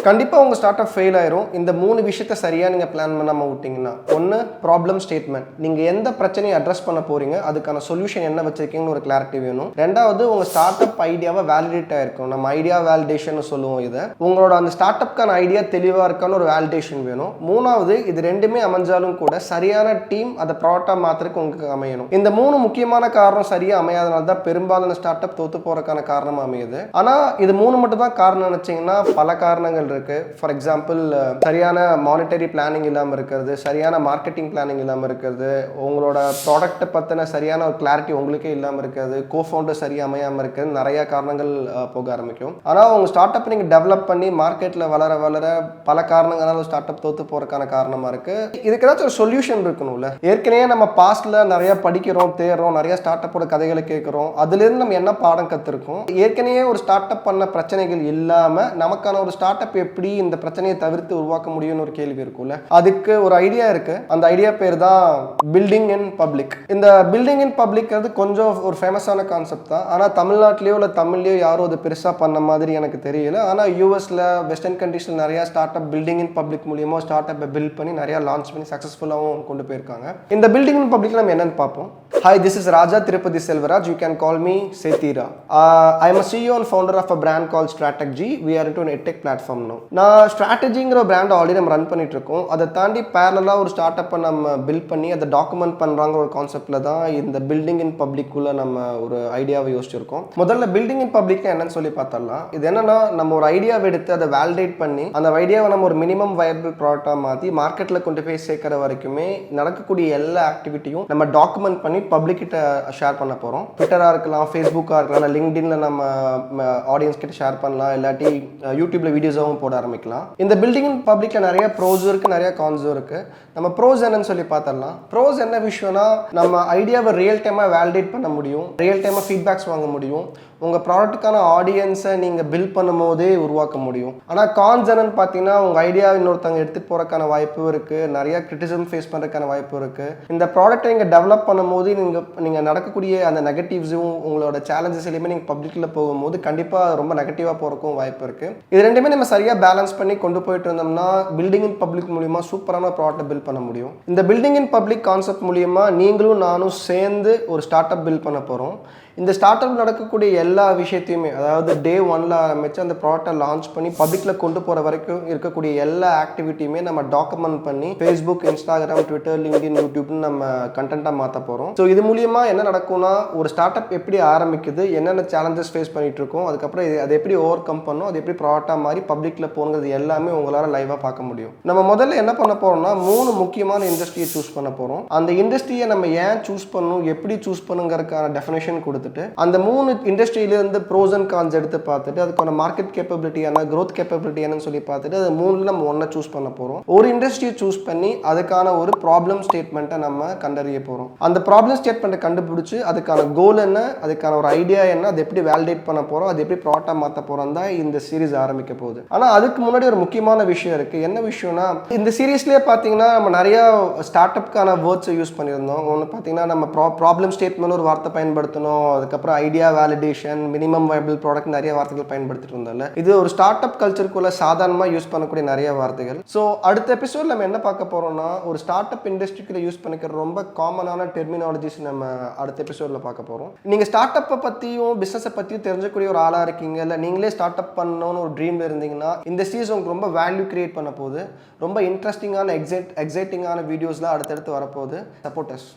கண்டிப்பாக உங்கள் start up fail ஆயிரும். இந்த 3 விஷயத்தை சரியாக நீங்கள் பிளான் பண்ணாமல் விட்டிங்கன்னா, ஒன்று ப்ராப்ளம் ஸ்டேட்மெண்ட், நீங்கள் எந்த பிரச்சனையை அட்ரஸ் பண்ண போகிறீங்க, அதுக்கான சொல்யூஷன் என்ன வச்சுருக்கீங்கன்னு ஒரு கிளாரிட்டி வேணும். ரெண்டாவது, உங்கள் ஸ்டார்ட் அப் ஐடியாவை வேலிடேட் ஆகிருக்கும். நம்ம ஐடியா வேலிடேஷன் சொல்லுவோம். இதை உங்களோட அந்த ஸ்டார்ட் அப்கான ஐடியா தெளிவாக இருக்கான்னு ஒரு வேலிடேஷன் வேணும். மூணாவது, இது ரெண்டுமே அமைஞ்சாலும் கூட சரியான டீம் அதை ப்ராடக்டாக மாற்றுறதுக்கு உங்களுக்கு அமையணும். இந்த 3 முக்கியமான காரணம் சரியாக அமையாதனால தான் பெரும்பாலான ஸ்டார்ட் அப் தோற்று போகிறதுக்கான காரணம் அமையுது. ஆனால் இது 3 மட்டும் தான் காரணம் நினச்சிங்கன்னா பல காரணங்கள் இருக்கு. ஃபார் எக்ஸாம்பிள், சரியான மானிட்டரி பிளானிங் இல்லாமல் இருக்கிறது, சரியான மார்க்கெட்டிங் பிளானிங் இல்லாமல் இருக்கிறது, உங்களோட ப்ராடக்ட்டை பற்றின சரியான ஒரு கிளாரிட்டி உங்களுக்கே இல்லாமல் இருக்கிறது, கோஃபவுண்டர் சரியாக அமையாமல் இருக்கிறது, நிறைய காரணங்கள் போக ஆரம்பிக்கும். ஆனால் உங்கள் ஸ்டார்ட் அப் நீங்கள் டெவலப் பண்ணி மார்க்கெட்டில் வளர வளர பல காரணங்களால் ஸ்டார்ட் அப் தோற்று போகிறதுக்கான காரணமாக இருக்குது. இதுக்கு ஏதாச்சும் ஒரு சொல்யூஷன் இருக்கணும்ல. ஏற்கனவே நம்ம பாஸ்ட்டில் நிறைய படிக்கிறோம், தேடுறோம், நிறைய ஸ்டார்ட் அப்போட கதைகளை கேட்குறோம். அதுலேருந்து நம்ம என்ன பாடம் கற்றுருக்கோம், ஏற்கனவே ஒரு ஸ்டார்ட் அப் பண்ண பிரச்சனைகள் இல்லாமல் நமக்கான ஒரு ஸ்டார்ட் அப் எப்படி இந்த பிரச்சனையை தவிர்த்து உருவாக்க முடியும்னு ஒரு கேள்வி இருக்கும்ல. அதுக்கு ஒரு ஐடியா இருக்கு. அந்த ஐடியா பேர் தான் பில்டிங் இன் பப்ளிக். இந்த பில்டிங் இன் பப்ளிக் கொஞ்சம் ஒரு ஃபேமஸான கான்செப்ட் தான். ஆனால் தமிழ்நாட்டிலேயோ இல்லை தமிழ்லையோ யாரும் அது பெருசாக பண்ண மாதிரி எனக்கு தெரியல. ஆனால் யூஎஸ்ல வெஸ்டர்ன் கண்ட்ரீஸ்ல நிறைய start up building in public மூலியமாக ஸ்டார்ட் அப்பை பில்ட் பண்ணி நிறைய லான்ச் பண்ணி சக்ஸஸ்ஃபுல்லாகவும் கொண்டு போயிருக்காங்க. இந்த பில்டிங் இன் பப்ளிக் நம்ம என்னன்னு பார்ப்போம். Hi, this is Raja Tirupati Selvaraj. You can call me Setira. I am a CEO and founder of a brand called Strategy. We are into an edtech platform now. நான் ஸ்ட்ராட்டஜிங்கிற brand already நம்ம run பண்ணிட்டு இருக்கோம். அதை தாண்டி பேரலாக ஒரு start அப்பை நம்ம build பண்ணி அதை டாக்குமெண்ட் பண்ணுறாங்க ஒரு கான்செப்டில் தான் இந்த பில்டிங் இன் பப்ளிக்குள்ளே நம்ம ஒரு ஐடியாவை யோசிச்சிருக்கோம். முதல்ல பில்டிங் இன் பப்ளிக் என்னன்னு சொல்லி பார்த்தரலாம். இது என்னன்னா, நம்ம ஒரு ஐடியாவை எடுத்து அதை வேலிடேட் பண்ணி அந்த ஐடியாவை நம்ம ஒரு மினிமம் வயபிள் ப்ராடக்டாக மாற்றி மார்க்கெட்டில் கொண்டு போய் சேர்க்கிற வரைக்குமே நடக்கக்கூடிய எல்லா ஆக்டிவிட்டியும் நம்ம டாக்குமெண்ட் பண்ணி பப்ளிக் கிட்ட ஷேர் பண்ண போகிறோம். ட்விட்டராக இருக்கலாம், ஃபேஸ்புக்காக இருக்கலாம், இல்லை லிங்க்டின்ல நம்ம ஆடியன்ஸ் கிட்ட ஷேர் பண்ணலாம், இல்லாட்டி யூடியூப்ல வீடியோஸாகவும் போட ஆரம்பிக்கலாம். இந்த பில்டிங் இன் பப்ளிக்ல நிறைய ப்ரோஸ் இருக்கு, நிறைய கான்ஸும் இருக்கு. நம்ம ப்ரோஸ் என்னன்னு சொல்லி பார்த்தரலாம். ப்ரோஸ் என்ன விஷயம்னா, நம்ம ஐடியாவை ரியல் டைமாக வேலிடேட் பண்ண முடியும், ரியல் டைமாக ஃபீட்பேக்ஸ் வாங்க முடியும், உங்கள் ப்ராடக்ட்டுக்கான ஆடியன்ஸை நீங்கள் பில்ட் பண்ணும் போதே உருவாக்க முடியும். ஆனால் கான்ஸ் என்னன்னு பார்த்தீங்கன்னா, உங்கள் ஐடியா இன்னொருத்தவங்க எடுத்துகிட்டு போகிறக்கான வாய்ப்பு இருக்குது, நிறைய கிரிட்டிசிசம் ஃபேஸ் பண்ணுறதுக்கான வாய்ப்பு இருக்குது. இந்த ப்ராடக்ட்டை நீங்கள் டெவலப் பண்ணும் போது நீங்கள் நடக்கக்கூடிய அந்த நெகட்டிவ்ஸும் உங்களோட சேலஞ்சஸ் எல்லாமே நீங்கள் பப்ளிக்கில் போகும்போது கண்டிப்பாக ரொம்ப நெகட்டிவாக போகிறக்கும் வாய்ப்பு இருக்குது. இது ரெண்டுமே நம்ம சரியாக பேலன்ஸ் பண்ணி கொண்டு போயிட்டு இருந்தோம்னா பில்டிங் இன் பப்ளிக் மூலியமாக சூப்பரான ப்ராடக்ட்டை பில்ட் பண்ண முடியும். இந்த பில்டிங் இன் பப்ளிக் கான்செப்ட் மூலியமாக நீங்களும் நானும் சேர்ந்து ஒரு ஸ்டார்ட் அப் பில்ட் பண்ண போகிறோம். இந்த ஸ்டார்ட் அப் நடக்கக்கூடிய எல்லா விஷயத்தையுமே, அதாவது டே 1ல் ஆரம்பித்து அந்த ப்ராடக்டை லான்ச் பண்ணி பப்ளிக்கில் கொண்டு போகிற வரைக்கும் இருக்கக்கூடிய எல்லா ஆக்டிவிட்டியுமே நம்ம டாக்குமெண்ட் பண்ணி ஃபேஸ்புக், இன்ஸ்டாகிராம், ட்விட்டர், லிங்க்டின், யூடியூப்னு நம்ம கண்டென்ட்டாக மாற்ற போகிறோம். ஸோ இது மூலியமாக என்ன நடக்கும்னா, ஒரு ஸ்டார்ட் அப் எப்படி ஆரம்பிக்குது, என்னென்ன சேலஞ்சஸ் ஃபேஸ் பண்ணிட்டு இருக்கோம், அதுக்கப்புறம் அதை எப்படி ஓவர் கம் பண்ணணும், அது எப்படி ப்ராடக்டாக மாதிரி பப்ளிக்கில் போகிறது எல்லாமே உங்களால் லைவாக பார்க்க முடியும். நம்ம முதல்ல என்ன பண்ண போகிறோம்னா, 3 முக்கியமான இண்டஸ்ட்ரியை சூஸ் பண்ண போகிறோம். அந்த இண்டஸ்ட்ரியை நம்ம ஏன் சூஸ் பண்ணணும், எப்படி சூஸ் பண்ணுங்கிறதுக்கான டெஃபினேஷன் கொடுத்துட்டு அந்த 3 இண்டஸ்ட்ரியிலிருந்து ப்ரோஸ் அண்ட் கான்ஸ் எடுத்து பார்த்துட்டு அதுக்கான மார்க்கெட் கேப்பபிலிட்டியான க்ரோத் கேப்பபிலிட்டி என்னன்னு சொல்லி பார்த்துட்டு அது 3ல் நம்ம ஒன்றை சூஸ் பண்ண போகிறோம். ஒரு இண்டஸ்ட்ரியை சூஸ் பண்ணி அதுக்கான ஒரு ப்ராப்ளம் ஸ்டேட்மெண்ட்டை நம்ம கண்டறிய போகிறோம். அந்த ப்ராப்ளம் ஸ்டேட்மெண்ட்டை கண்டுபிடிச்சி அதுக்கான கோல் என்ன, அதுக்கான ஒரு ஐடியா என்ன, அதை எப்படி வேலிடேட் பண்ண போகிறோம், அது எப்படி ப்ராடக்டாக மாற்ற போகிறோம் தான் இந்த சீரீஸ் ஆரம்பிக்க போகுது. ஆனால் அதுக்கு முன்னாடி ஒரு முக்கியமான விஷயம் இருக்குது. என்ன விஷயம்னா, இந்த சீரீஸ்லேயே பார்த்தீங்கன்னா நம்ம நிறையா ஸ்டார்ட் அப்கான வேர்ட்ஸை யூஸ் பண்ணியிருந்தோம். ஒன்று பார்த்தீங்கன்னா நம்ம ப்ராப்ளம் ஸ்டேட்மெண்ட் ஒரு வார்த்தை பயன்படுத்தணும், அதுக்கப்புறம் idea validation, minimum viable product, நிறைய வார்த்தைகள் பயன்படுத்திட்டு இருந்தால இது ஒரு ஸ்டார்ட் அப் கல்ச்சருக்குள்ள சாதாரணமாக யூஸ் பண்ணக்கூடிய நிறைய வார்த்தைகள். ஸோ அடுத்த எபிசோட் நம்ம என்ன பார்க்க போறோம்னா, ஒரு ஸ்டார்ட் அப் இண்டஸ்ட்ரிக்குள்ள யூஸ் பண்ணிக்கிற ரொம்ப காமனான டெர்மினாலஜிஸ் நம்ம அடுத்த எபிசோட்ல பார்க்க போறோம். நீங்க ஸ்டார்ட் அப்பை பத்தியும் பிசினஸை பத்தியும் தெரிஞ்சக்கூடிய ஒரு ஆளா இருக்கீங்க, இல்லை நீங்களே ஸ்டார்ட் அப் பண்ணணும்னு ஒரு ட்ரீம்ல இருந்தீங்கன்னா இந்த சீரிஸ் உங்களுக்கு ரொம்ப வேல்யூ கிரியேட் பண்ண போகுது. ரொம்ப இன்ட்ரெஸ்டிங்கான எக்ஸைட்டிங்கான வீடியோஸ்லாம் அடுத்தடுத்து வரப்போகுது. Support us.